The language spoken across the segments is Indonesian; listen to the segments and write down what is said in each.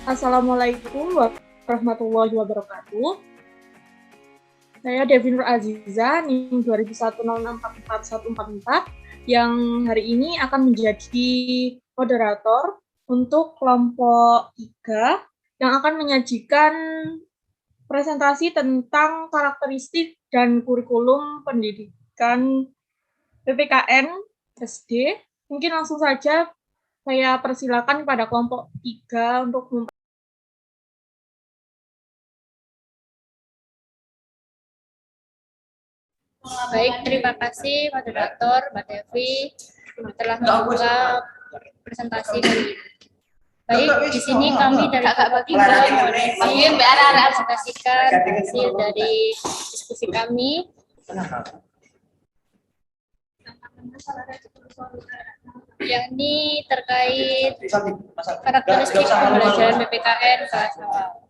Assalamualaikum warahmatullahi wabarakatuh. Saya Devin Nur Aziza, NIM 200106444144, yang hari ini akan menjadi moderator untuk kelompok 3 yang akan menyajikan presentasi tentang karakteristik dan kurikulum pendidikan PPKN SD. Mungkin langsung saja saya persilakan kepada kelompok 3 untuk Baik, terima kasih moderator Mbak Devi telah membuka presentasi hari ini. Baik, di sini kami dari kelompok 3 mempresentasikan hasil dari diskusi kami, yakni terkait karakteristik pembelajaran PPKN kelas awal.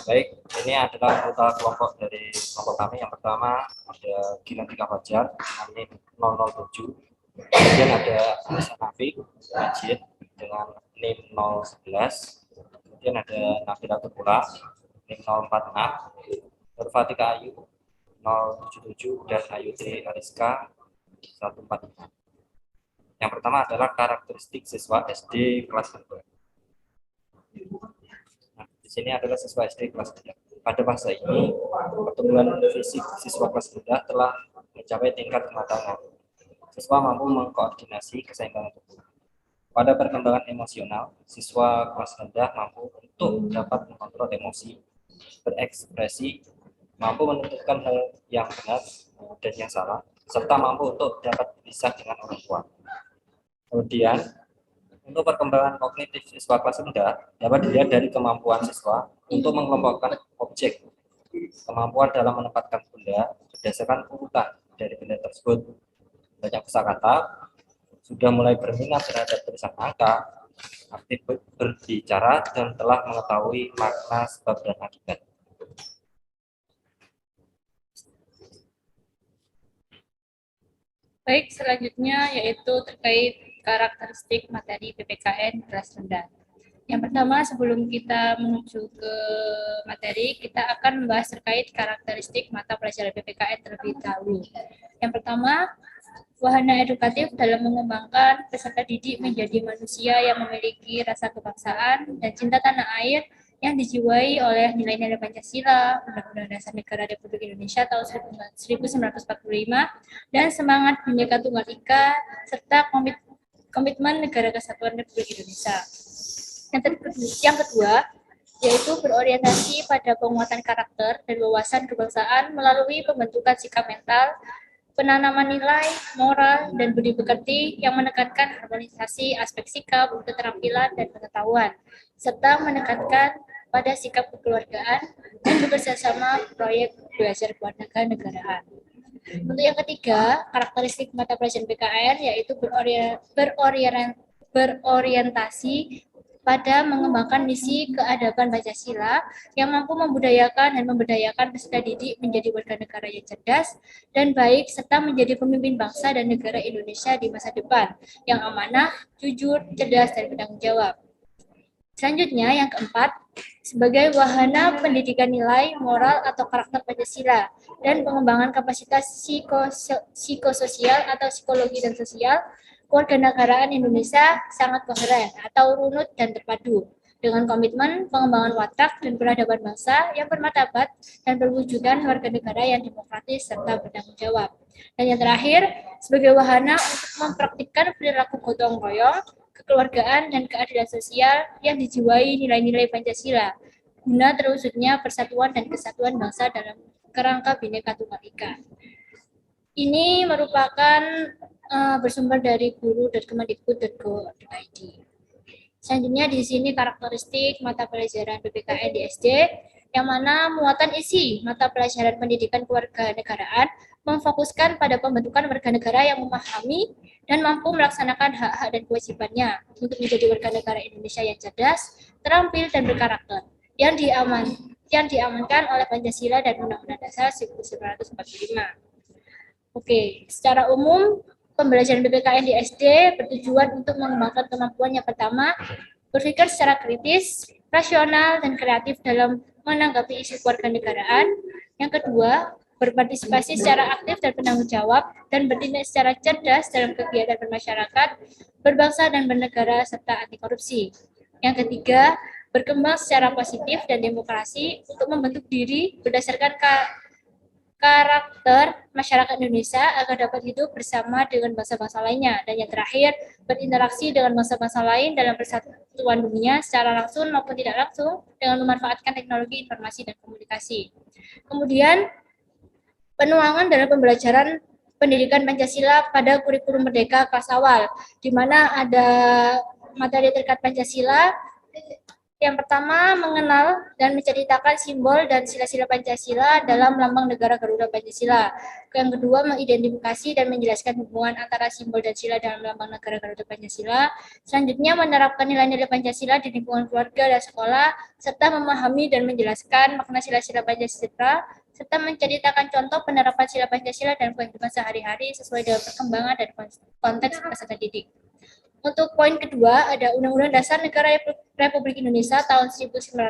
Baik, ini adalah anggota kelompok dari kelompok kami. Yang pertama ada Gilang Tika Fajar dengan NIM 007. Kemudian ada Hasan Nafik Majid dengan NIM 011. Kemudian ada Nabila Tukula NIM 046. Nurfatika Ayu 077 dan Ayuti Ariska 145. Yang pertama adalah karakteristik siswa SD kelas 2. Di sini adalah siswa SD kelas 3. Pada masa ini, pertumbuhan fisik siswa kelas rendah telah mencapai tingkat kematangan. Siswa mampu mengkoordinasi keseimbangan tubuh. Pada perkembangan emosional, siswa kelas rendah mampu untuk dapat mengontrol emosi, berekspresi, mampu menentukan hal yang benar dan yang salah, serta mampu untuk dapat berpisah dengan orang tua. Kemudian, untuk perkembangan kognitif siswa kelas rendah dapat dilihat dari kemampuan siswa untuk mengelompokkan objek, kemampuan dalam menempatkan benda berdasarkan urutan dari benda tersebut, banyak kosakata, sudah mulai berminat terhadap tulisan angka, aktif berbicara, dan telah mengetahui makna sebab dan akibat. Baik, selanjutnya yaitu terkait karakteristik materi PPKN kelas rendah. Yang pertama, sebelum kita menuju ke materi, kita akan membahas terkait karakteristik mata pelajaran PPKN terlebih dahulu. Yang pertama, wahana edukatif dalam mengembangkan peserta didik menjadi manusia yang memiliki rasa kebangsaan dan cinta tanah air yang dijiwai oleh nilai-nilai Pancasila, Undang-Undang Dasar Negara Republik Indonesia tahun 1945, dan semangat Bhinneka Tunggal Ika, serta komitmen Negara Kesatuan Republik Indonesia. Yang kedua, yaitu berorientasi pada penguatan karakter dan wawasan kebangsaan melalui pembentukan sikap mental, penanaman nilai, moral, dan budi pekerti yang menekankan harmonisasi aspek sikap, keterampilan, dan pengetahuan, serta menekankan pada sikap kekeluargaan dan bekerjasama proyek belajar kewarganegaraan. Untuk yang ketiga, karakteristik mata pelajaran PKN yaitu berorientasi pada mengembangkan misi keadaban Pancasila yang mampu membudayakan dan memberdayakan peserta didik menjadi warga negara yang cerdas dan baik serta menjadi pemimpin bangsa dan negara Indonesia di masa depan yang amanah, jujur, cerdas, dan bertanggung jawab. Selanjutnya, yang keempat, sebagai wahana pendidikan nilai, moral, atau karakter Pancasila dan pengembangan kapasitas psikososial atau psikologi dan sosial, kewarganegaraan Indonesia sangat koheren atau runut dan terpadu dengan komitmen pengembangan watak dan peradaban bangsa yang bermartabat dan perwujudan warga negara yang demokratis serta bertanggung jawab. Dan yang terakhir, sebagai wahana untuk mempraktikkan perilaku gotong royong, kekeluargaan, dan keadilan sosial yang dijiwai nilai-nilai Pancasila, guna terwujudnya persatuan dan kesatuan bangsa dalam kerangka Bhinneka Tunggal Ika. Ini merupakan bersumber dari guru.kemendikbud.go.id. Selanjutnya di sini karakteristik mata pelajaran PPKN di SD, yang mana muatan isi mata pelajaran pendidikan kewarganegaraan memfokuskan pada pembentukan warga negara yang memahami dan mampu melaksanakan hak-hak dan kewajibannya untuk menjadi warga negara Indonesia yang cerdas, terampil, dan berkarakter, yang diamankan oleh Pancasila dan Undang-Undang Dasar 1945. Oke, secara umum pembelajaran PPKN di SD bertujuan untuk mengembangkan kemampuan yang pertama, berpikir secara kritis, rasional, dan kreatif dalam menanggapi isu kewarganegaraan. Yang kedua, berpartisipasi secara aktif dan bertanggung jawab, dan bertindak secara cerdas dalam kegiatan bermasyarakat, berbangsa dan bernegara, serta anti korupsi. Yang ketiga, berkembang secara positif dan demokrasi untuk membentuk diri berdasarkan karakter masyarakat Indonesia agar dapat hidup bersama dengan bangsa-bangsa lainnya. Dan yang terakhir, berinteraksi dengan bangsa-bangsa lain dalam persatuan dunia secara langsung maupun tidak langsung dengan memanfaatkan teknologi informasi dan komunikasi. Kemudian, penuangan dalam pembelajaran pendidikan Pancasila pada kurikulum Merdeka kelas awal, di mana ada materi terkait Pancasila. Yang pertama, mengenal dan menceritakan simbol dan sila-sila Pancasila dalam lambang negara Garuda Pancasila. Yang kedua, mengidentifikasi dan menjelaskan hubungan antara simbol dan sila dalam lambang negara Garuda Pancasila. Selanjutnya, menerapkan nilai-nilai Pancasila di lingkungan keluarga dan sekolah, serta memahami dan menjelaskan makna sila-sila Pancasila, serta menceritakan contoh penerapan sila Pancasila dalam kehidupan sehari-hari sesuai dengan perkembangan dan konteks peserta didik. Untuk poin kedua, ada Undang-Undang Dasar Negara Republik Indonesia tahun 1945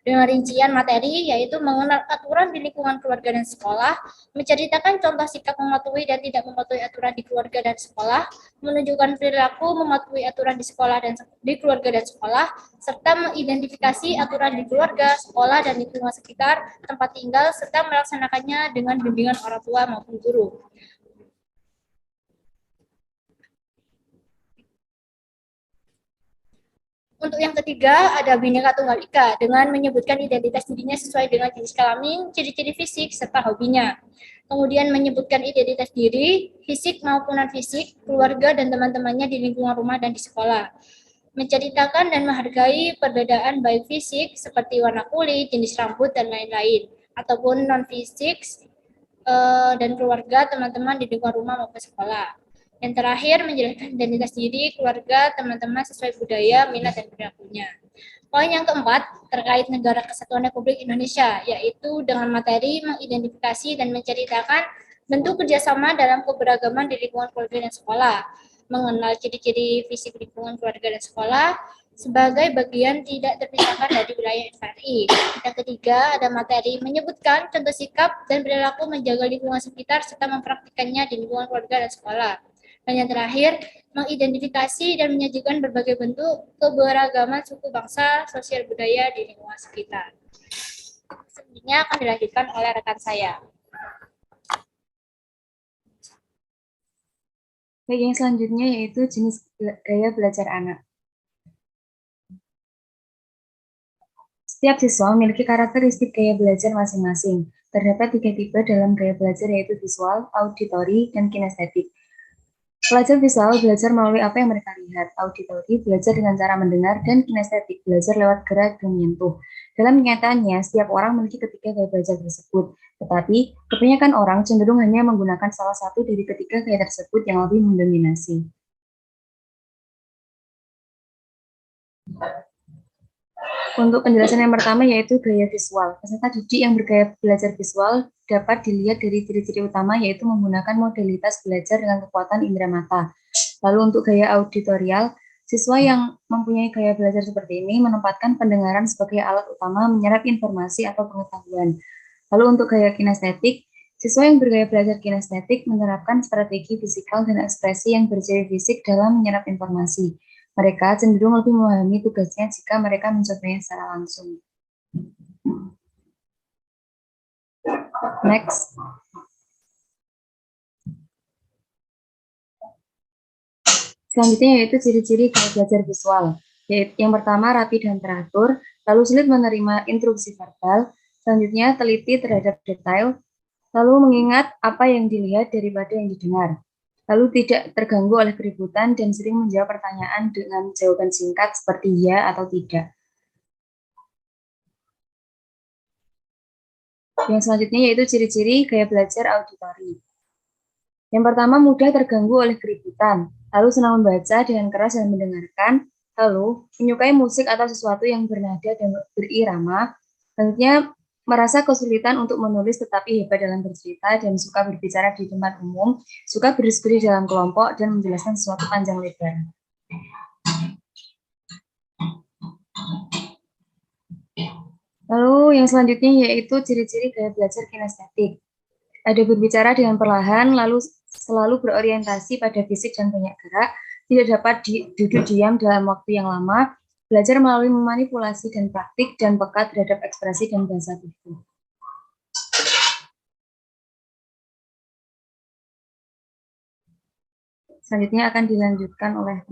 dengan rincian materi yaitu mengenal aturan di lingkungan keluarga dan sekolah, menceritakan contoh sikap mematuhi dan tidak mematuhi aturan di keluarga dan sekolah, menunjukkan perilaku mematuhi aturan di sekolah dan di keluarga dan sekolah, serta mengidentifikasi aturan di keluarga, sekolah, dan lingkungan sekitar tempat tinggal, serta melaksanakannya dengan bimbingan orang tua maupun guru. Untuk yang ketiga, ada Bhinneka Tunggal Ika dengan menyebutkan identitas dirinya sesuai dengan jenis kelamin, ciri-ciri fisik, serta hobinya. Kemudian menyebutkan identitas diri, fisik maupun non-fisik, keluarga dan teman-temannya di lingkungan rumah dan di sekolah. Menceritakan dan menghargai perbedaan baik fisik seperti warna kulit, jenis rambut, dan lain-lain. Ataupun non-fisik dan keluarga, teman-teman di lingkungan rumah maupun sekolah. Yang terakhir, menjelaskan identitas diri, keluarga, teman-teman sesuai budaya, minat, dan perilakunya. Poin yang keempat, terkait Negara Kesatuan Republik Indonesia, yaitu dengan materi mengidentifikasi dan menceritakan bentuk kerjasama dalam keberagaman di lingkungan keluarga dan sekolah, mengenal ciri-ciri fisik lingkungan keluarga dan sekolah, sebagai bagian tidak terpisahkan dari wilayah NKRI. Yang ketiga, ada materi menyebutkan contoh sikap dan perilaku menjaga lingkungan sekitar serta mempraktikkannya di lingkungan keluarga dan sekolah. Dan yang terakhir, mengidentifikasi dan menyajikan berbagai bentuk keberagaman suku bangsa, sosial budaya di lingkungan sekitar. Selanjutnya akan dilanjutkan oleh rekan saya. Baik, yang selanjutnya yaitu jenis gaya belajar anak. Setiap siswa memiliki karakteristik gaya belajar masing-masing. Terdapat 3 tipe dalam gaya belajar yaitu visual, auditori, dan kinestetik. Pelajar visual belajar melalui apa yang mereka lihat, auditori belajar dengan cara mendengar, dan kinestetik belajar lewat gerak dan menyentuh. Dalam kenyataannya, setiap orang memiliki ketiga gaya belajar tersebut, tetapi kebanyakan orang cenderung hanya menggunakan salah satu dari ketiga gaya tersebut yang lebih mendominasi. Untuk penjelasan yang pertama yaitu gaya visual. Peserta didik yang bergaya belajar visual dapat dilihat dari ciri-ciri utama yaitu menggunakan modalitas belajar dengan kekuatan indera mata. Lalu untuk gaya auditorial, siswa yang mempunyai gaya belajar seperti ini menempatkan pendengaran sebagai alat utama menyerap informasi atau pengetahuan. Lalu untuk gaya kinestetik, siswa yang bergaya belajar kinestetik menerapkan strategi fisikal dan ekspresi yang berciri fisik dalam menyerap informasi. Mereka cenderung lebih memahami tugasnya jika mereka mencobanya secara langsung. Next. Selanjutnya yaitu ciri-ciri gaya belajar visual. Yang pertama, rapi dan teratur, lalu sulit menerima instruksi verbal, selanjutnya teliti terhadap detail, lalu mengingat apa yang dilihat daripada yang didengar. Lalu tidak terganggu oleh keributan dan sering menjawab pertanyaan dengan jawaban singkat seperti ya atau tidak. Yang selanjutnya yaitu ciri-ciri gaya belajar auditori. Yang pertama, mudah terganggu oleh keributan, lalu senang membaca dengan keras dan mendengarkan, lalu menyukai musik atau sesuatu yang bernada dan berirama, selanjutnya merasa kesulitan untuk menulis tetapi hebat dalam bercerita dan suka berbicara di tempat umum, suka berdiskusi dalam kelompok dan menjelaskan sesuatu panjang lebar. Lalu yang selanjutnya yaitu ciri-ciri gaya belajar kinestetik. Ada berbicara dengan perlahan, lalu selalu berorientasi pada fisik dan banyak gerak, tidak dapat duduk diam dalam waktu yang lama, belajar melalui memanipulasi dan praktik, dan peka terhadap ekspresi dan bahasa tubuh. Selanjutnya akan dilanjutkan oleh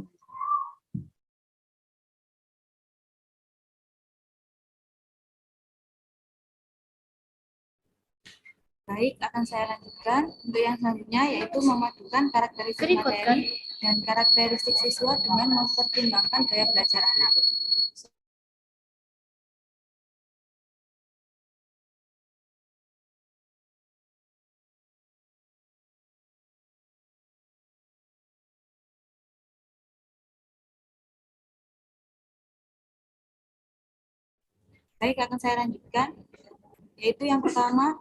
Baik, akan saya lanjutkan. Untuk yang selanjutnya yaitu memadukan karakteristik materi dan karakteristik siswa dengan mempertimbangkan gaya belajar anak. Baik, akan saya lanjutkan. Yaitu yang pertama,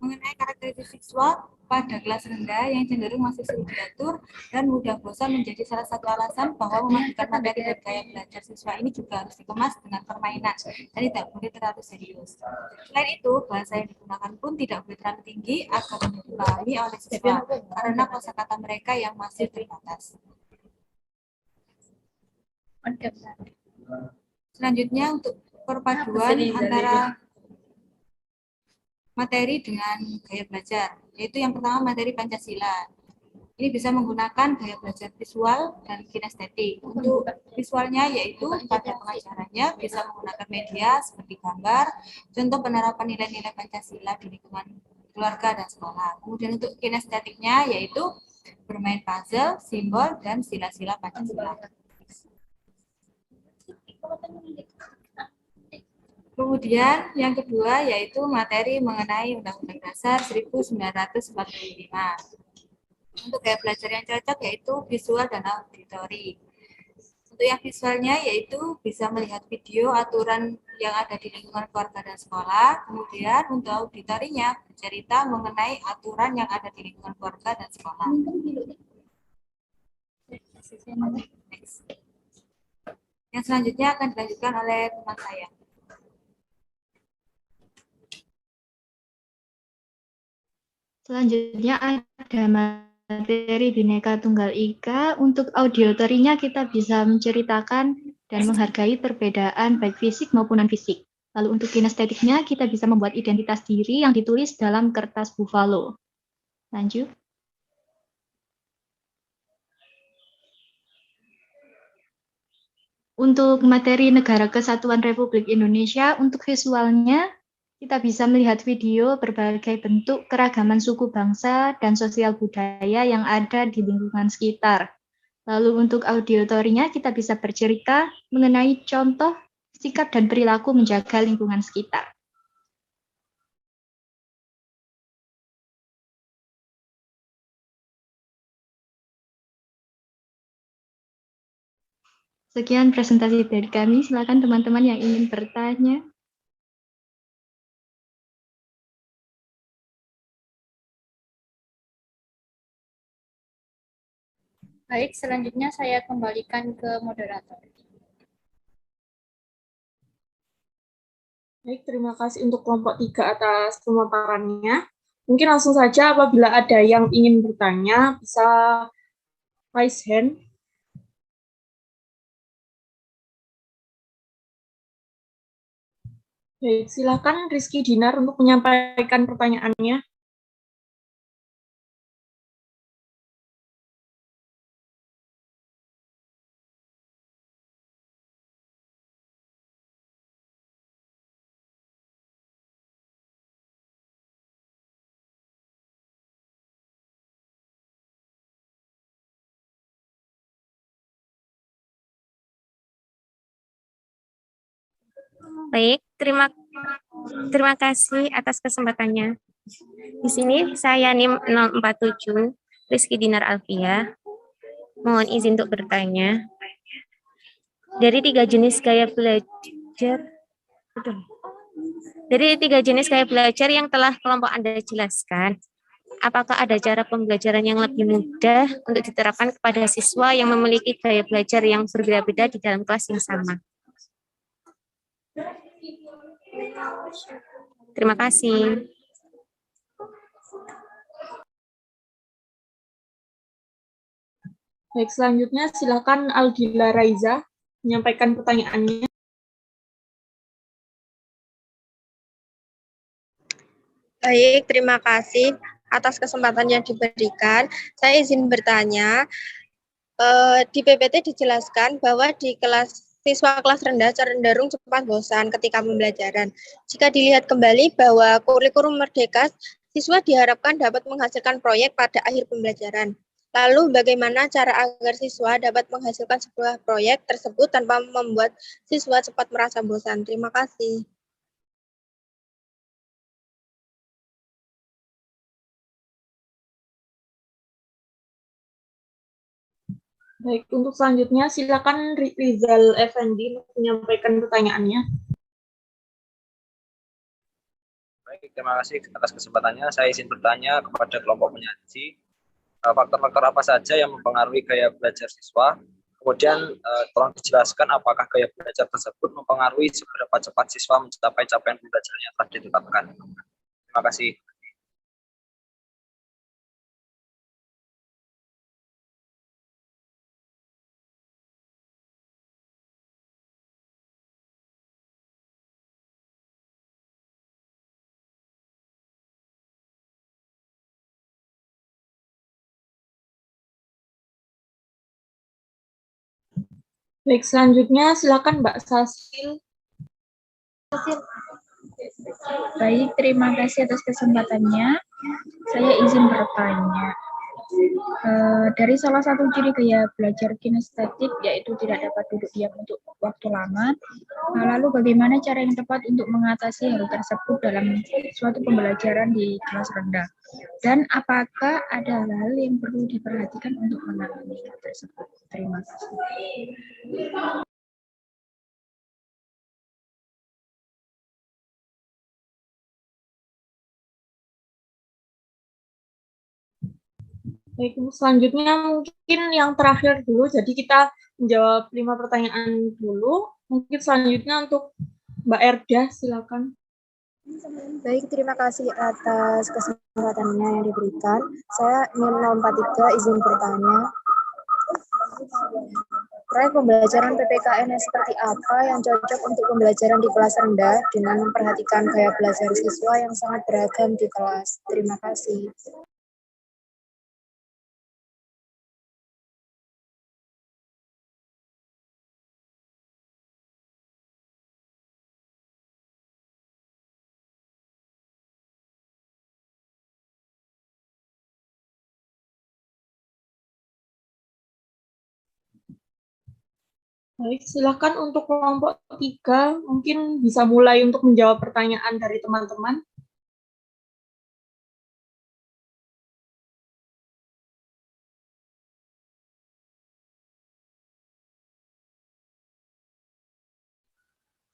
mengenai karakteristik siswa pada kelas rendah yang cenderung masih sulit diatur dan mudah bosan menjadi salah satu alasan bahwa memadukan materi dan gaya belajar siswa ini juga harus dikemas dengan permainan dan tidak boleh terlalu serius. Selain itu, bahasa yang digunakan pun tidak boleh terlalu tinggi agar mudah dipahami oleh siswa karena kosakata mereka yang masih terbatas. Selanjutnya untuk perpaduan antara materi dengan gaya belajar, yaitu yang pertama materi Pancasila. Ini bisa menggunakan gaya belajar visual dan kinestetik. Untuk visualnya yaitu pada pengajarannya bisa menggunakan media seperti gambar, contoh penerapan nilai-nilai Pancasila di lingkungan keluarga dan sekolah. Kemudian untuk kinestetiknya yaitu bermain puzzle, simbol, dan sila-sila Pancasila. Kemudian yang kedua yaitu materi mengenai Undang-Undang Dasar 1945. Untuk gaya belajar yang cocok yaitu visual dan auditori. Untuk yang visualnya yaitu bisa melihat video aturan yang ada di lingkungan keluarga dan sekolah. Kemudian untuk auditorinya bercerita mengenai aturan yang ada di lingkungan keluarga dan sekolah. Next. Yang selanjutnya akan dilanjutkan oleh teman saya. Selanjutnya ada materi Bhinneka Tunggal Ika. Untuk auditorinya kita bisa menceritakan dan menghargai perbedaan baik fisik maupun non-fisik. Lalu untuk kinestetiknya kita bisa membuat identitas diri yang ditulis dalam kertas buffalo. Lanjut. Untuk materi Negara Kesatuan Republik Indonesia, untuk visualnya kita bisa melihat video berbagai bentuk keragaman suku bangsa dan sosial budaya yang ada di lingkungan sekitar. Lalu untuk auditorinya kita bisa bercerita mengenai contoh, sikap, dan perilaku menjaga lingkungan sekitar. Sekian presentasi dari kami. Silakan teman-teman yang ingin bertanya. Baik, selanjutnya saya kembalikan ke moderator. Baik, terima kasih untuk kelompok 3 atas pemaparannya. Mungkin langsung saja apabila ada yang ingin bertanya, bisa raise hand. Baik, silakan Rizky Dinar untuk menyampaikan pertanyaannya. Baik, terima kasih atas kesempatannya. Di sini saya NIM 047, Rizky Dinar Alfia. Mohon izin untuk bertanya. Dari tiga jenis gaya belajar, yang telah kelompok Anda jelaskan, apakah ada cara pembelajaran yang lebih mudah untuk diterapkan kepada siswa yang memiliki gaya belajar yang berbeda-beda di dalam kelas yang sama? Terima kasih. Baik, selanjutnya silakan Aldila Raiza menyampaikan pertanyaannya. Baik, terima kasih atas kesempatan yang diberikan. Saya izin bertanya, di PPT dijelaskan bahwa di siswa kelas rendah cenderung cepat bosan ketika pembelajaran. Jika dilihat kembali bahwa kurikulum Merdeka, siswa diharapkan dapat menghasilkan proyek pada akhir pembelajaran. Lalu bagaimana cara agar siswa dapat menghasilkan sebuah proyek tersebut tanpa membuat siswa cepat merasa bosan? Terima kasih. Baik, untuk selanjutnya silakan Rizal Effendi menyampaikan pertanyaannya. Baik, terima kasih atas kesempatannya. Saya izin bertanya kepada kelompok penyaji, faktor-faktor apa saja yang mempengaruhi gaya belajar siswa? Kemudian tolong dijelaskan apakah gaya belajar tersebut mempengaruhi seberapa cepat siswa mencapai capaian pembelajaran yang telah ditetapkan. Terima kasih. Baik, selanjutnya silakan Mbak Sasil. Baik, terima kasih atas kesempatannya. Saya izin bertanya. Dari salah satu ciri gaya belajar kinestetik, yaitu tidak dapat duduk diam untuk waktu lama, lalu bagaimana cara yang tepat untuk mengatasi hal tersebut dalam suatu pembelajaran di kelas rendah? Dan apakah ada hal yang perlu diperhatikan untuk menangani hal tersebut? Terima kasih. Baik, selanjutnya mungkin yang terakhir dulu, jadi kita menjawab 5 pertanyaan dulu. Mungkin selanjutnya untuk Mbak Erda, silakan. Baik, terima kasih atas kesempatannya yang diberikan. Saya NIM 043 izin bertanya. Proyek pembelajaran PPKN seperti apa yang cocok untuk pembelajaran di kelas rendah dengan memperhatikan gaya belajar siswa yang sangat beragam di kelas? Terima kasih. Baik, silakan untuk kelompok 3, mungkin bisa mulai untuk menjawab pertanyaan dari teman-teman.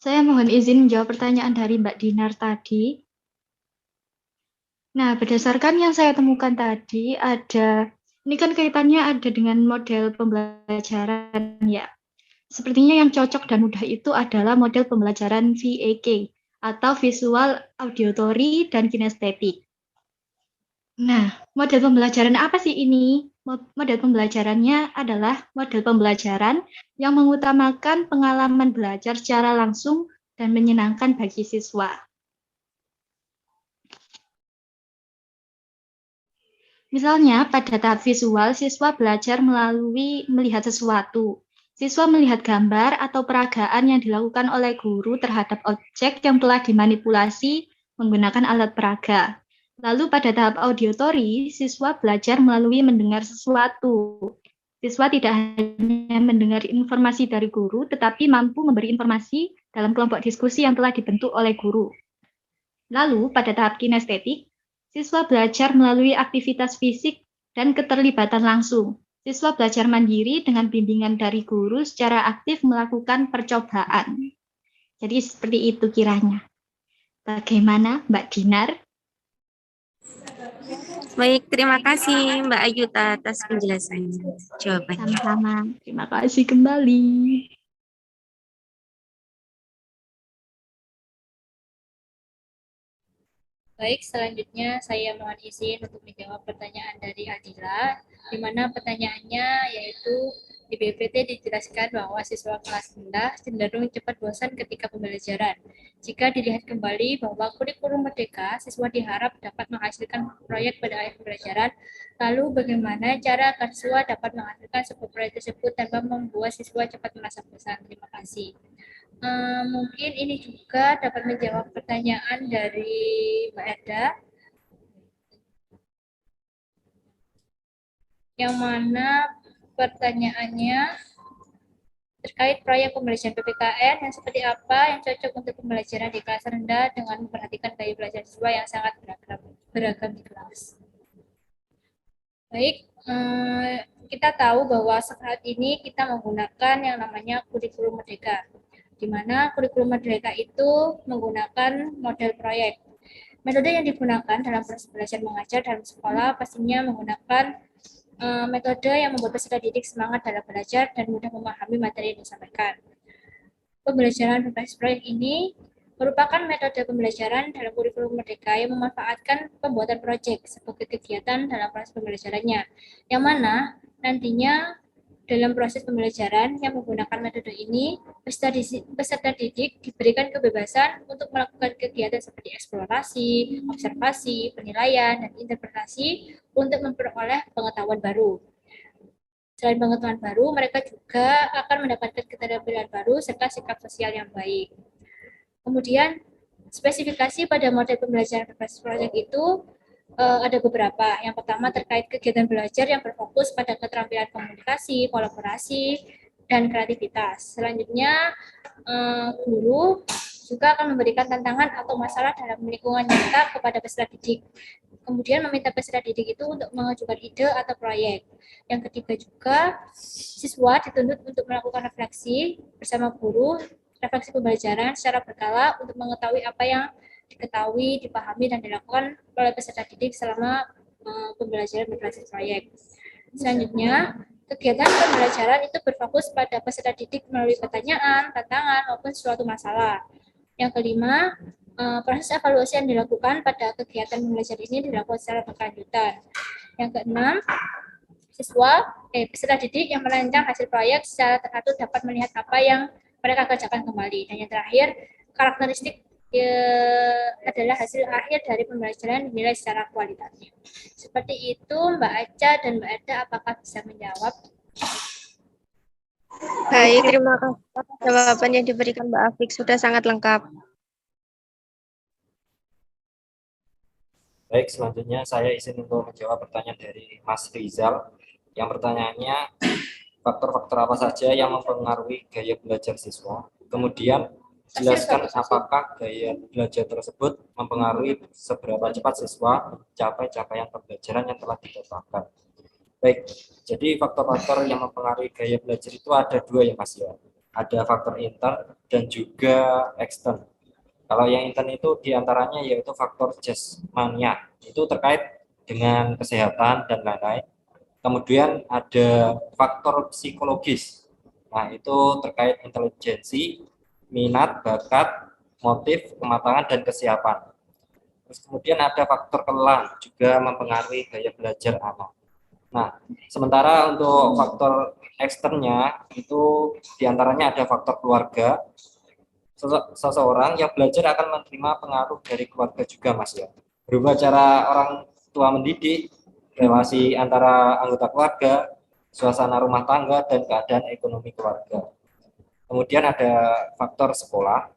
Saya mohon izin menjawab pertanyaan dari Mbak Dinar tadi. Nah, berdasarkan yang saya temukan tadi, ini kan kaitannya ada dengan model pembelajaran ya. Sepertinya yang cocok dan mudah itu adalah model pembelajaran VAK atau Visual, Auditory, dan Kinestetik. Nah, model pembelajaran apa sih ini? Model pembelajarannya adalah model pembelajaran yang mengutamakan pengalaman belajar secara langsung dan menyenangkan bagi siswa. Misalnya, pada tahap visual, siswa belajar melalui melihat sesuatu. Siswa melihat gambar atau peragaan yang dilakukan oleh guru terhadap objek yang telah dimanipulasi menggunakan alat peraga. Lalu pada tahap auditory, siswa belajar melalui mendengar sesuatu. Siswa tidak hanya mendengar informasi dari guru, tetapi mampu memberi informasi dalam kelompok diskusi yang telah dibentuk oleh guru. Lalu, pada tahap kinestetik, siswa belajar melalui aktivitas fisik dan keterlibatan langsung. Siswa belajar mandiri dengan bimbingan dari guru secara aktif melakukan percobaan. Jadi seperti itu kiranya. Bagaimana Mbak Dinar? Baik, terima kasih Mbak Ayuta atas penjelasannya. Jawabannya. Sama-sama. Terima kasih kembali. Baik, selanjutnya saya mohon izin untuk menjawab pertanyaan dari Adila, di mana pertanyaannya yaitu di PPT dijelaskan bahwa siswa kelas rendah cenderung cepat bosan ketika pembelajaran. Jika dilihat kembali bahwa kurikulum merdeka, siswa diharap dapat menghasilkan proyek pada akhir pembelajaran, lalu bagaimana cara agar siswa dapat menghasilkan sebuah proyek tersebut tanpa membuat siswa cepat merasa bosan? Terima kasih. Mungkin ini juga dapat menjawab pertanyaan dari Mbak Eda, yang mana pertanyaannya terkait proyek pembelajaran PPKN yang seperti apa yang cocok untuk pembelajaran di kelas rendah dengan memperhatikan gaya belajar siswa yang sangat beragam di kelas. Baik, kita tahu bahwa saat ini kita menggunakan yang namanya kurikulum merdeka, di mana kurikulum merdeka itu menggunakan model proyek. Metode yang digunakan dalam proses belajar mengajar dalam sekolah pastinya menggunakan metode yang membuat peserta didik semangat dalam belajar dan mudah memahami materi yang disampaikan. Pembelajaran berbasis proyek ini merupakan metode pembelajaran dalam kurikulum merdeka yang memanfaatkan pembuatan proyek sebagai kegiatan dalam proses pembelajarannya, yang mana nantinya dalam proses pembelajaran yang menggunakan metode ini, peserta didik diberikan kebebasan untuk melakukan kegiatan seperti eksplorasi, observasi, penilaian, dan interpretasi untuk memperoleh pengetahuan baru. Selain pengetahuan baru, mereka juga akan mendapatkan keterampilan baru serta sikap sosial yang baik. Kemudian, spesifikasi pada model pembelajaran berbasis proyek itu ada beberapa. Yang pertama terkait kegiatan belajar yang berfokus pada keterampilan komunikasi, kolaborasi, dan kreativitas. Selanjutnya, guru juga akan memberikan tantangan atau masalah dalam lingkungan nyata kepada peserta didik. Kemudian meminta peserta didik itu untuk mengajukan ide atau proyek. Yang ketiga juga, siswa dituntut untuk melakukan refleksi bersama guru, refleksi pembelajaran secara berkala untuk mengetahui apa yang diketahui, dipahami, dan dilakukan oleh peserta didik selama pembelajaran berbasis proyek. Selanjutnya, kegiatan pembelajaran itu berfokus pada peserta didik melalui pertanyaan, tantangan, maupun suatu masalah. Yang kelima, proses evaluasi yang dilakukan pada kegiatan pembelajaran ini dilakukan secara berkelanjutan. Yang keenam, peserta didik yang merancang hasil proyek secara teratur dapat melihat apa yang mereka kerjakan kembali. Dan yang terakhir, karakteristik adalah hasil akhir dari pembelajaran dinilai secara kualitatif. Seperti itu, Mbak Aca dan Mbak Eda, apakah bisa menjawab? Baik, terima kasih. Jawaban yang diberikan Mbak Afik sudah sangat lengkap. Baik, selanjutnya saya izin untuk menjawab pertanyaan dari Mas Rizal. Yang pertanyaannya, faktor-faktor apa saja yang mempengaruhi gaya belajar siswa? Kemudian, jelaskan apakah gaya belajar tersebut mempengaruhi seberapa cepat siswa mencapai capaian pembelajaran yang telah ditetapkan. Baik, jadi faktor-faktor yang mempengaruhi gaya belajar itu ada dua ya Mas ya. Ada faktor intern dan juga ekstern. Kalau yang intern itu diantaranya yaitu faktor jasmania, itu terkait dengan kesehatan dan lain-lain. Kemudian ada faktor psikologis, nah itu terkait intelijensi, minat, bakat, motif, kematangan, dan kesiapan. Terus kemudian ada faktor kelelahan juga mempengaruhi gaya belajar anak. Nah, sementara untuk faktor eksternnya itu diantaranya ada faktor keluarga. Seseorang yang belajar akan menerima pengaruh dari keluarga juga, Mas ya. Berubah cara orang tua mendidik, relasi antara anggota keluarga, suasana rumah tangga, dan keadaan ekonomi keluarga. Kemudian ada faktor sekolah.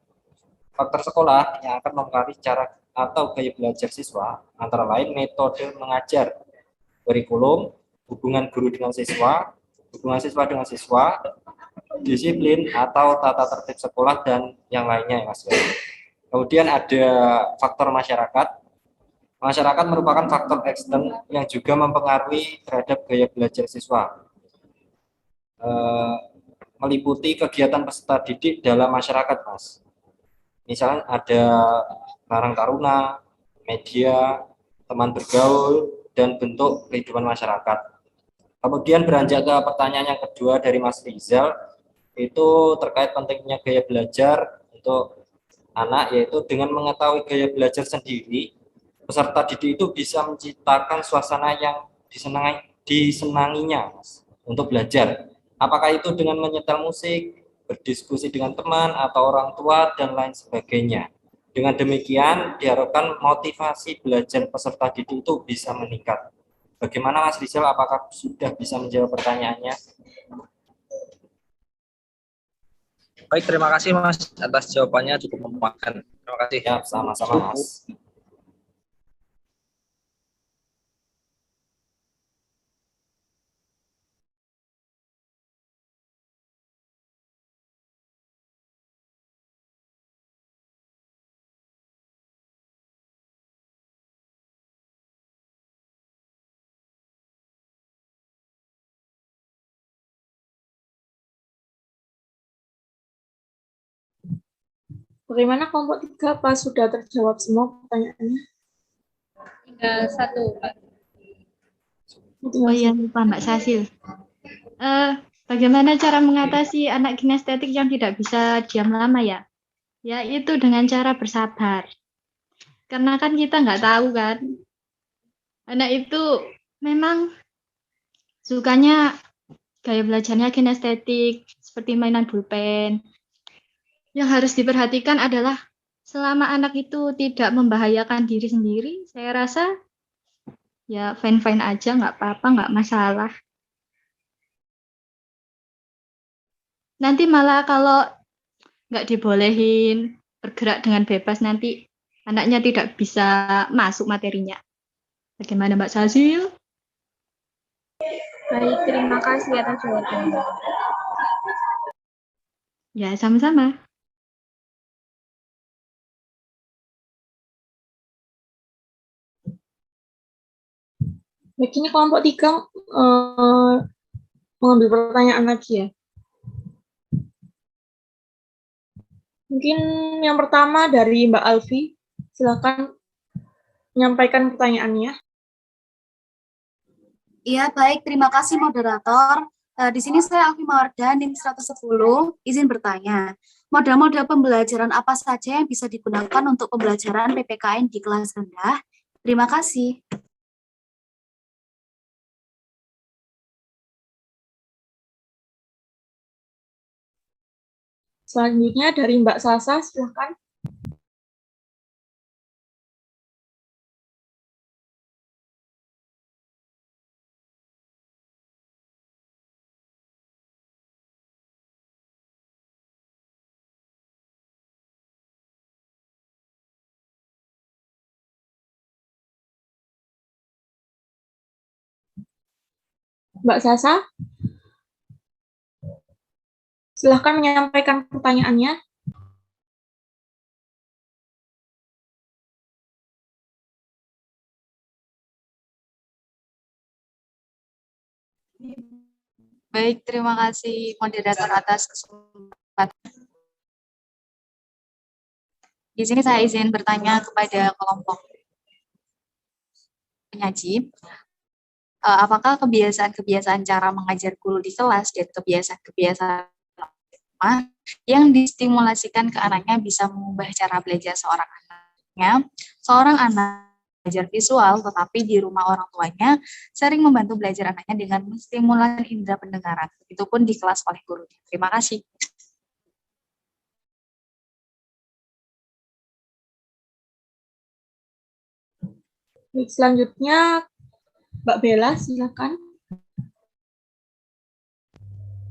Faktor sekolah yang akan mempengaruhi cara atau gaya belajar siswa, antara lain metode mengajar, kurikulum, hubungan guru dengan siswa, hubungan siswa dengan siswa, disiplin atau tata tertib sekolah dan yang lainnya ya Mas. Kemudian ada faktor masyarakat. Masyarakat merupakan faktor ekstern yang juga mempengaruhi terhadap gaya belajar siswa. Meliputi kegiatan peserta didik dalam masyarakat, Mas. Misalnya ada Karang Taruna, media, teman bergaul, dan bentuk kehidupan masyarakat. Kemudian beranjak ke pertanyaan yang kedua dari Mas Rizal, itu terkait pentingnya gaya belajar untuk anak, yaitu dengan mengetahui gaya belajar sendiri, peserta didik itu bisa menciptakan suasana yang disenanginya, Mas, untuk belajar. Apakah itu dengan menyetel musik, berdiskusi dengan teman atau orang tua, dan lain sebagainya. Dengan demikian, diharapkan motivasi belajar peserta didik itu bisa meningkat. Bagaimana Mas Rizal, apakah sudah bisa menjawab pertanyaannya? Baik, terima kasih Mas atas jawabannya, cukup memuaskan. Terima kasih. Ya, sama-sama Mas. Bagaimana kelompok 3, Pak? Sudah terjawab semua pertanyaannya? Tinggal satu, Pak. Oh iya, lupa Mbak Sasil. Bagaimana cara mengatasi anak kinestetik yang tidak bisa diam lama ya? Yaitu dengan cara bersabar. Karena kan kita nggak tahu kan, anak itu memang sukanya gaya belajarnya kinestetik, seperti mainan pulpen. Yang harus diperhatikan adalah selama anak itu tidak membahayakan diri sendiri, saya rasa ya fine-fine aja, nggak apa-apa, nggak masalah. Nanti malah kalau nggak dibolehin bergerak dengan bebas, nanti anaknya tidak bisa masuk materinya. Bagaimana Mbak Sasil? Baik, terima kasih atas jawabannya. Ya, sama-sama. Baik, ini kelompok 3 mengambil pertanyaan lagi ya. Mungkin yang pertama dari Mbak Alfi, silakan menyampaikan pertanyaannya. Iya, baik. Terima kasih, moderator. Di sini saya Alfi Mawarda, NIM 110, izin bertanya. Moda-moda pembelajaran apa saja yang bisa digunakan untuk pembelajaran PPKN di kelas rendah? Terima kasih. Selanjutnya dari Mbak Sasa, silakan. Mbak Sasa, silakan menyampaikan pertanyaannya. Baik, terima kasih moderator atas kesempatan. Di sini saya izin bertanya kepada kelompok penyaji. Apakah kebiasaan-kebiasaan cara mengajar guru di kelas dan kebiasaan-kebiasaan yang distimulasikan ke anaknya bisa mengubah cara belajar seorang anaknya? Seorang anak belajar visual, tetapi di rumah orang tuanya sering membantu belajar anaknya dengan menstimulasi indera pendengaran. Begitupun di kelas oleh gurunya. Terima kasih. Selanjutnya, Mbak Bella, silakan.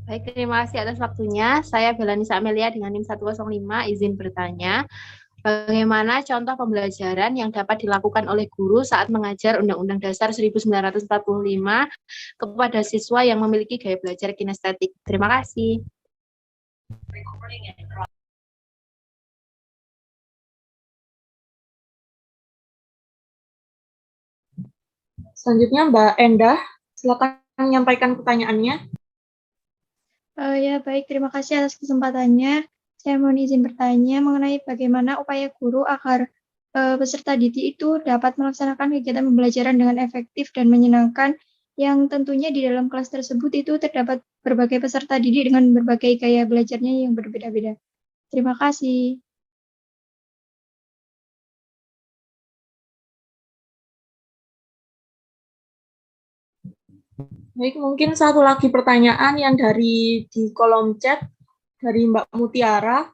Baik, terima kasih atas waktunya. Saya Bella Nisa Amelia dengan NIM 105, izin bertanya. Bagaimana contoh pembelajaran yang dapat dilakukan oleh guru saat mengajar Undang-Undang Dasar 1945 kepada siswa yang memiliki gaya belajar kinestetik? Terima kasih. Selanjutnya Mbak Endah, silakan menyampaikan pertanyaannya. Ya, baik. Terima kasih atas kesempatannya. Saya mohon izin bertanya mengenai bagaimana upaya guru agar peserta didik itu dapat melaksanakan kegiatan pembelajaran dengan efektif dan menyenangkan, yang tentunya di dalam kelas tersebut itu terdapat berbagai peserta didik dengan berbagai gaya belajarnya yang berbeda-beda. Terima kasih. Baik, mungkin satu lagi pertanyaan yang di kolom chat dari Mbak Mutiara.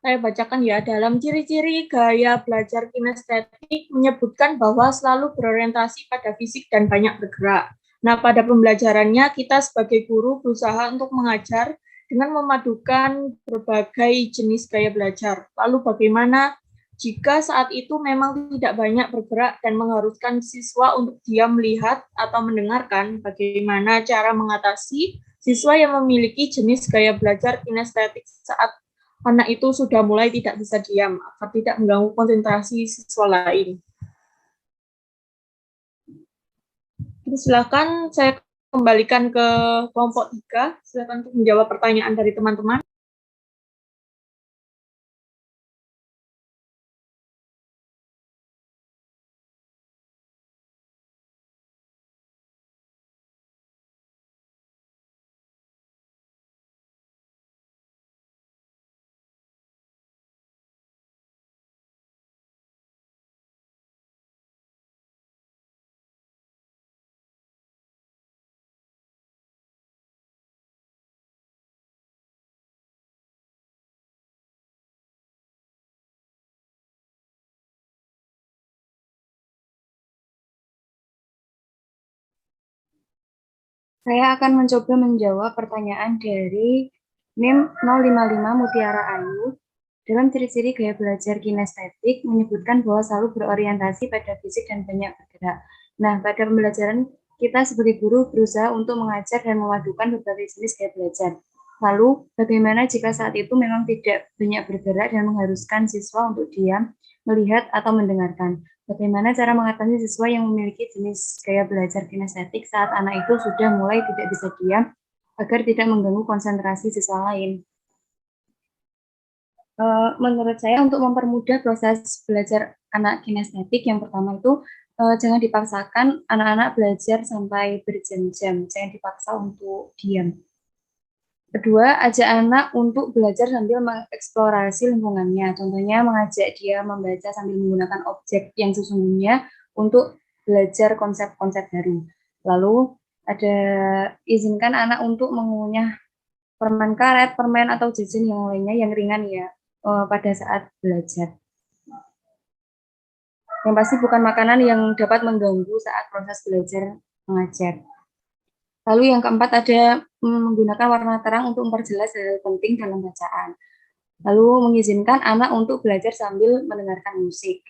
Saya bacakan ya, dalam ciri-ciri gaya belajar kinestetik menyebutkan bahwa selalu berorientasi pada fisik dan banyak bergerak. Nah, pada pembelajarannya kita sebagai guru berusaha untuk mengajar dengan memadukan berbagai jenis gaya belajar. Lalu bagaimana jika saat itu memang tidak banyak bergerak dan mengharuskan siswa untuk diam melihat atau mendengarkan, bagaimana cara mengatasi siswa yang memiliki jenis gaya belajar kinestetik saat anak itu sudah mulai tidak bisa diam agar tidak mengganggu konsentrasi siswa lain. Silakan saya kembalikan ke kelompok 3. Silakan untuk menjawab pertanyaan dari teman-teman. Saya akan mencoba menjawab pertanyaan dari NIM 055 Mutiara Ayu. Dalam ciri-ciri gaya belajar kinestetik menyebutkan bahwa selalu berorientasi pada fisik dan banyak bergerak. Nah, pada pembelajaran kita sebagai guru berusaha untuk mengajar dan memadukan berbagai jenis gaya belajar. Lalu, bagaimana jika saat itu memang tidak banyak bergerak dan mengharuskan siswa untuk diam, melihat, atau mendengarkan? Bagaimana cara mengatasi siswa yang memiliki jenis gaya belajar kinestetik saat anak itu sudah mulai tidak bisa diam agar tidak mengganggu konsentrasi siswa lain? Menurut saya untuk mempermudah proses belajar anak kinestetik, yang pertama itu jangan dipaksakan anak-anak belajar sampai berjam-jam, jangan dipaksa untuk diam. Kedua, ajak anak untuk belajar sambil mengeksplorasi lingkungannya. Contohnya mengajak dia membaca sambil menggunakan objek yang sesungguhnya untuk belajar konsep-konsep baru. Lalu ada izinkan anak untuk mengunyah permen karet, permen atau jajan yang lainnya yang ringan ya pada saat belajar. Yang pasti bukan makanan yang dapat mengganggu saat proses belajar mengajar. Lalu yang keempat ada menggunakan warna terang untuk memperjelas hal penting dalam bacaan. Lalu mengizinkan anak untuk belajar sambil mendengarkan musik.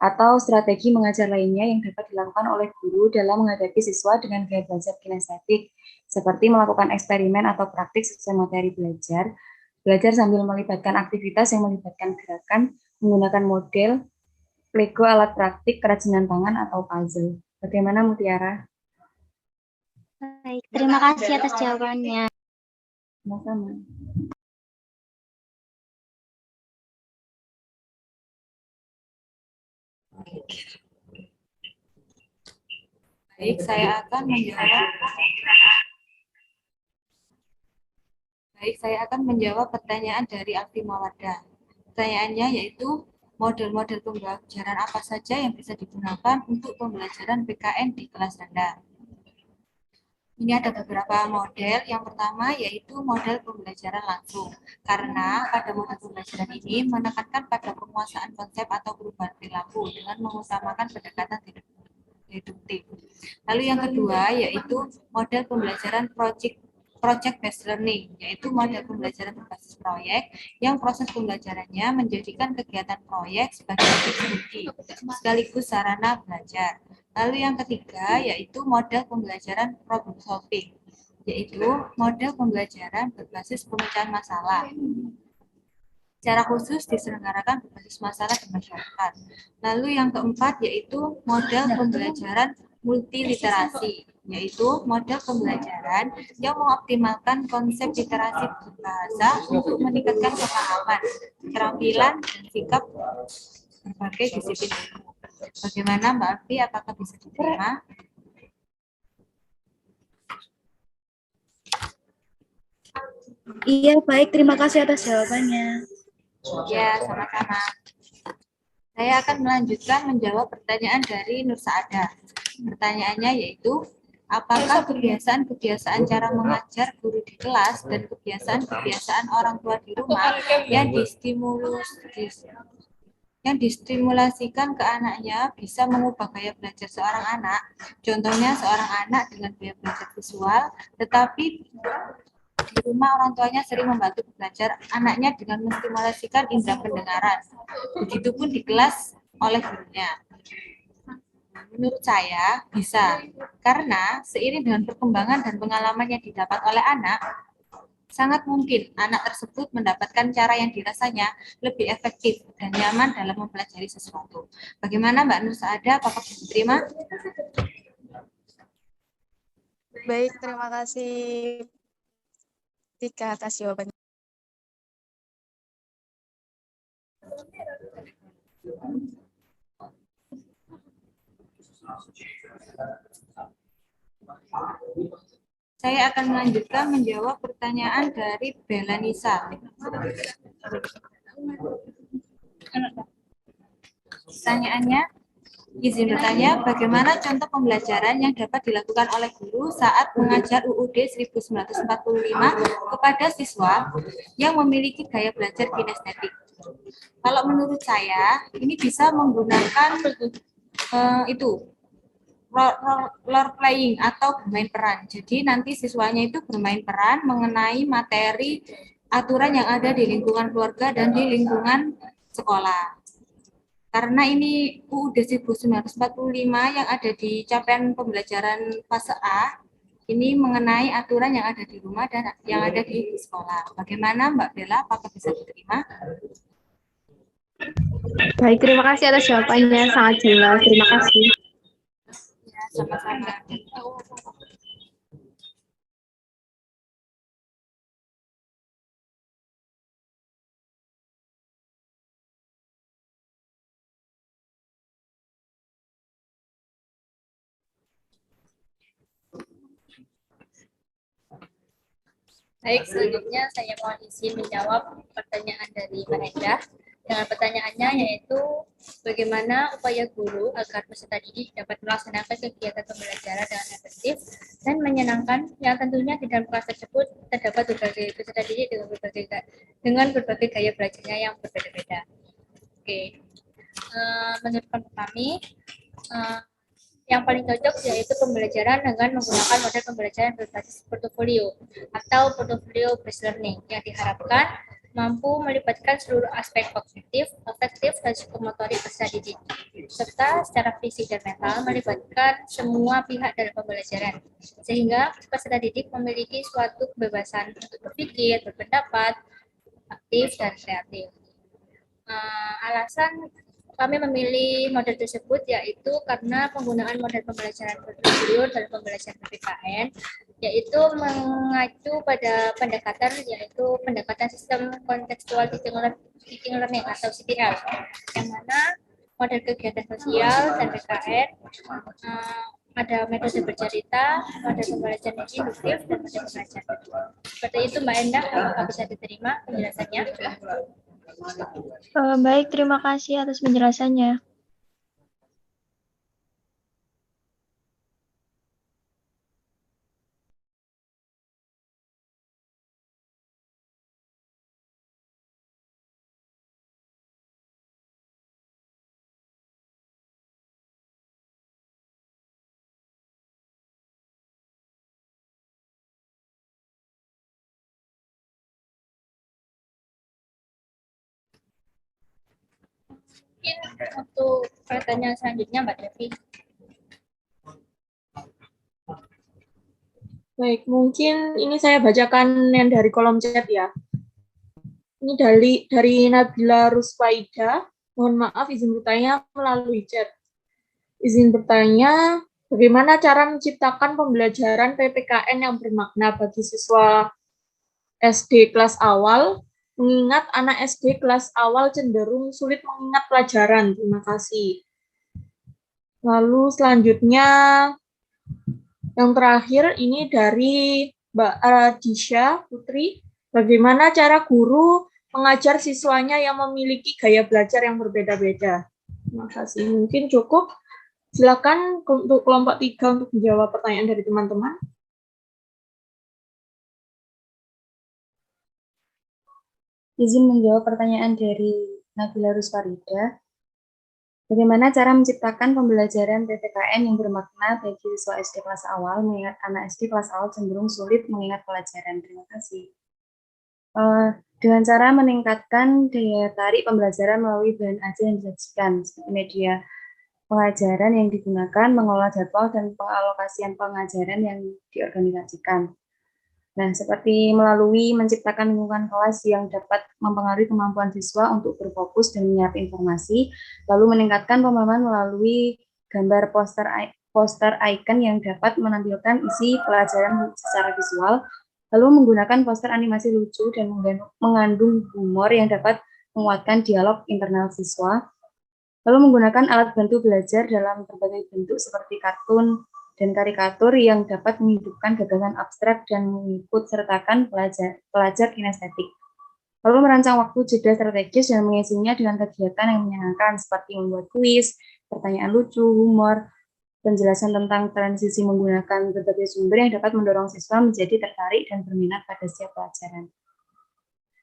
Atau strategi mengajar lainnya yang dapat dilakukan oleh guru dalam menghadapi siswa dengan gaya belajar kinestetik, seperti melakukan eksperimen atau praktik sesuai materi belajar, belajar sambil melibatkan aktivitas yang melibatkan gerakan, menggunakan model, Lego, alat praktik, kerajinan tangan, atau puzzle. Bagaimana Mutiara? Baik, terima kasih atas jawabannya. Sama-sama. Baik, saya akan menjawab pertanyaan dari Alfi Mawarda. Pertanyaannya yaitu model-model pembelajaran apa saja yang bisa digunakan untuk pembelajaran PKN di kelas rendah. Ini ada beberapa model. Yang pertama yaitu model pembelajaran langsung. Karena pada model pembelajaran ini menekankan pada penguasaan konsep atau perubahan perilaku dengan mengutamakan pendekatan deduktif. Lalu yang kedua yaitu model pembelajaran project-based learning, yaitu model pembelajaran berbasis proyek yang proses pembelajarannya menjadikan kegiatan proyek sebagai objek studi sekaligus sarana belajar. Lalu yang ketiga yaitu model pembelajaran problem solving, yaitu model pembelajaran berbasis pemecahan masalah. Secara khusus diselenggarakan berbasis masalah di masyarakat. Lalu yang keempat yaitu model pembelajaran multiliterasi, yaitu model pembelajaran yang mengoptimalkan konsep literasi berbahasa untuk meningkatkan kepahaman, keterampilan, dan sikap berbagai disiplin ilmu. Bagaimana Mbak Alfi, apakah bisa diterima? Iya, baik. Terima kasih atas jawabannya. Ya, sama-sama. Saya akan melanjutkan menjawab pertanyaan dari Nur Saada. Pertanyaannya yaitu, apakah kebiasaan-kebiasaan cara mengajar guru di kelas dan kebiasaan-kebiasaan orang tua di rumah yang distimulasikan ke anaknya bisa mengubah gaya belajar seorang anak? Contohnya seorang anak dengan gaya belajar visual, tetapi di rumah orang tuanya sering membantu belajar anaknya dengan menstimulasikan indera pendengaran. Begitupun di kelas oleh gurunya. Menurut saya bisa, karena seiring dengan perkembangan dan pengalaman yang didapat oleh anak, sangat mungkin anak tersebut mendapatkan cara yang dirasanya lebih efektif dan nyaman dalam mempelajari sesuatu. Bagaimana Mbak Nur Saada, apakah bisa diterima? Baik, terima kasih Tika atas jawabannya. Saya akan melanjutkan menjawab pertanyaan dari Bella Nisa. Pertanyaannya, izin bertanya, bagaimana contoh pembelajaran yang dapat dilakukan oleh guru saat mengajar UUD 1945 kepada siswa yang memiliki gaya belajar kinestetik? Kalau menurut saya, ini bisa menggunakan role playing atau bermain peran. Jadi nanti siswanya itu bermain peran mengenai materi aturan yang ada di lingkungan keluarga dan di lingkungan sekolah. Karena ini UUD 1945 yang ada di capaian pembelajaran fase A, ini mengenai aturan yang ada di rumah dan yang ada di sekolah. Bagaimana Mbak Bella, apakah bisa diterima? Baik, terima kasih atas jawabannya, sangat jelas. Terima kasih. Ya, sama-sama. Baik, selanjutnya saya mohon izin menjawab pertanyaan dari Mbak Endah. Dengan pertanyaannya yaitu bagaimana upaya guru agar peserta didik dapat melaksanakan kegiatan pembelajaran dengan efektif dan menyenangkan, yang tentunya di dalam kelas tersebut terdapat berbagai peserta didik dengan berbagai gaya belajarnya yang berbeda-beda. Oke, menurut kami yang paling cocok yaitu pembelajaran dengan menggunakan model pembelajaran berbasis portofolio atau portfolio based learning yang diharapkan mampu melibatkan seluruh aspek kognitif, afektif, dan psikomotorik peserta didik, serta secara fisik dan mental melibatkan semua pihak dalam pembelajaran, sehingga peserta didik memiliki suatu kebebasan untuk berpikir, berpendapat, aktif, dan kreatif. Alasan kami memilih model tersebut yaitu karena penggunaan model pembelajaran portofolio dalam pembelajaran PPKN yaitu mengacu pada pendekatan sistem kontekstual teaching learning atau CTL, yang mana model kegiatan sosial dan PKN ada metode bercerita, model pembelajaran induktif, dan model pembelajaran. Seperti itu Mbak Endah, apakah bisa diterima penjelasannya? Baik, terima kasih atas penjelasannya. Mungkin untuk pertanyaan selanjutnya Mbak Devi. Baik, mungkin ini saya bacakan yang dari kolom chat ya. Ini dari Nabila Rusfaida. Mohon maaf izin bertanya melalui chat. Izin bertanya, bagaimana cara menciptakan pembelajaran PPKN yang bermakna bagi siswa SD kelas awal, mengingat anak SD kelas awal cenderung sulit mengingat pelajaran. Terima kasih. Lalu selanjutnya, yang terakhir ini dari Mbak Aradisha Putri. Bagaimana cara guru mengajar siswanya yang memiliki gaya belajar yang berbeda-beda? Terima kasih. Mungkin cukup. Silakan untuk kelompok 3 untuk menjawab pertanyaan dari teman-teman. Izin menjawab pertanyaan dari Nabila Rusfarida. Bagaimana cara menciptakan pembelajaran PPKN yang bermakna bagi siswa SD kelas awal, mengingat anak SD kelas awal cenderung sulit mengingat pelajaran? Terima kasih. Dengan cara meningkatkan daya tarik pembelajaran melalui bahan ajar yang disajikan, seperti media pengajaran yang digunakan, mengolah jadwal, dan pengalokasian pengajaran yang diorganisasikan. Nah, seperti melalui menciptakan lingkungan kelas yang dapat mempengaruhi kemampuan siswa untuk berfokus dan menyerap informasi, lalu meningkatkan pemahaman melalui gambar poster icon yang dapat menampilkan isi pelajaran secara visual, lalu menggunakan poster animasi lucu dan mengandung humor yang dapat menguatkan dialog internal siswa, lalu menggunakan alat bantu belajar dalam berbagai bentuk seperti kartun dan karikatur yang dapat menghidupkan gagasan abstrak dan mengikut sertakan pelajar kinestetik. Lalu merancang waktu jeda strategis dan mengisinya dengan kegiatan yang menyenangkan seperti membuat kuis, pertanyaan lucu, humor, penjelasan tentang transisi menggunakan berbagai sumber yang dapat mendorong siswa menjadi tertarik dan berminat pada setiap pelajaran.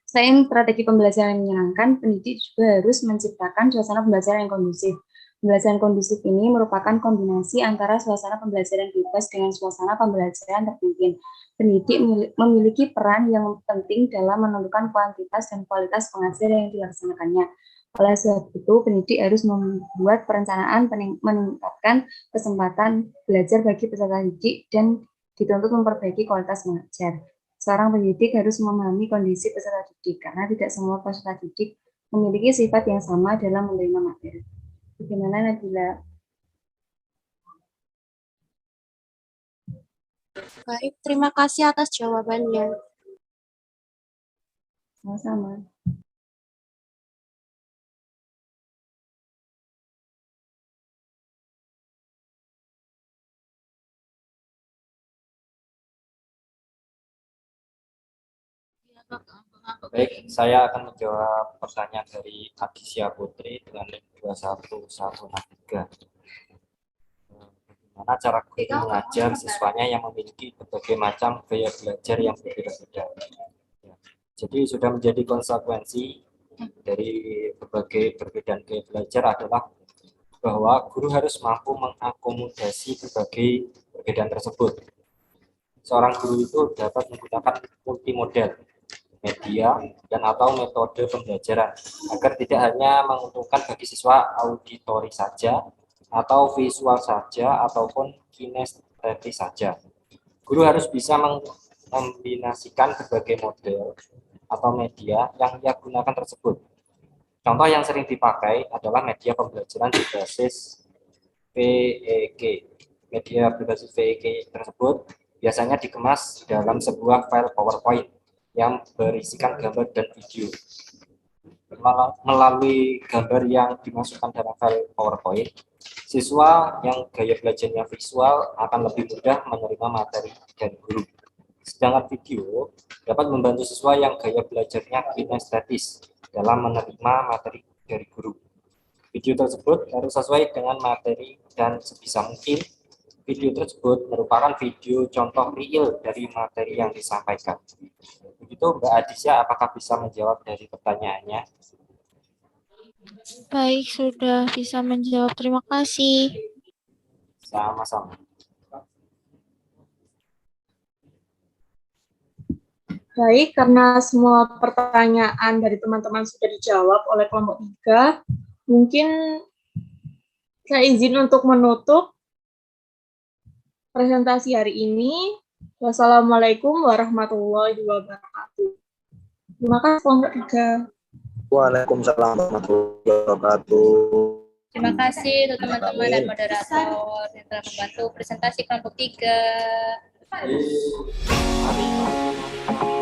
Selain strategi pembelajaran yang menyenangkan, pendidik juga harus menciptakan suasana pembelajaran yang kondusif. Pembelajaran kondusif ini merupakan kombinasi antara suasana pembelajaran bebas dengan suasana pembelajaran terpimpin. Pendidik memiliki peran yang penting dalam menentukan kuantitas dan kualitas pengajaran yang dilaksanakannya. Oleh sebab itu, pendidik harus membuat perencanaan meningkatkan kesempatan belajar bagi peserta didik dan dituntut memperbaiki kualitas mengajar. Seorang pendidik harus memahami kondisi peserta didik, karena tidak semua peserta didik memiliki sifat yang sama dalam menerima materi. Bagaimana, Nabila? Baik, terima kasih atas jawabannya. Sama-sama. Baik, saya akan menjawab pertanyaan dari Adisya Putri dengan link 21163. Bagaimana cara guru mengajar siswanya yang memiliki berbagai macam gaya belajar yang berbeda-beda. Jadi sudah menjadi konsekuensi dari berbagai perbedaan gaya belajar adalah bahwa guru harus mampu mengakomodasi berbagai perbedaan tersebut. Seorang guru itu dapat menggunakan multimodal, media, dan atau metode pembelajaran agar tidak hanya menguntungkan bagi siswa auditori saja atau visual saja ataupun kinestetik saja. Guru harus bisa mengkombinasikan berbagai model atau media yang ia gunakan tersebut. Contoh yang sering dipakai adalah media pembelajaran berbasis VEG. Media berbasis VEG tersebut biasanya dikemas dalam sebuah file PowerPoint yang berisikan gambar dan video. Melalui gambar yang dimasukkan dalam file PowerPoint, siswa yang gaya belajarnya visual akan lebih mudah menerima materi dari guru. Sedangkan video dapat membantu siswa yang gaya belajarnya kinestetis dalam menerima materi dari guru. Video tersebut harus sesuai dengan materi dan sebisa mungkin video tersebut merupakan video contoh real dari materi yang disampaikan. Begitu Mbak Adisya, apakah bisa menjawab dari pertanyaannya? Baik, sudah bisa menjawab. Terima kasih. Sama-sama. Baik, karena semua pertanyaan dari teman-teman sudah dijawab oleh kelompok 3, mungkin saya izin untuk menutup presentasi hari ini. Wassalamualaikum warahmatullahi wabarakatuh. Terima kasih kelompok 3. Waalaikumsalam warahmatullahi wabarakatuh. Terima kasih untuk teman-teman dan moderator yang telah membantu presentasi kelompok 3.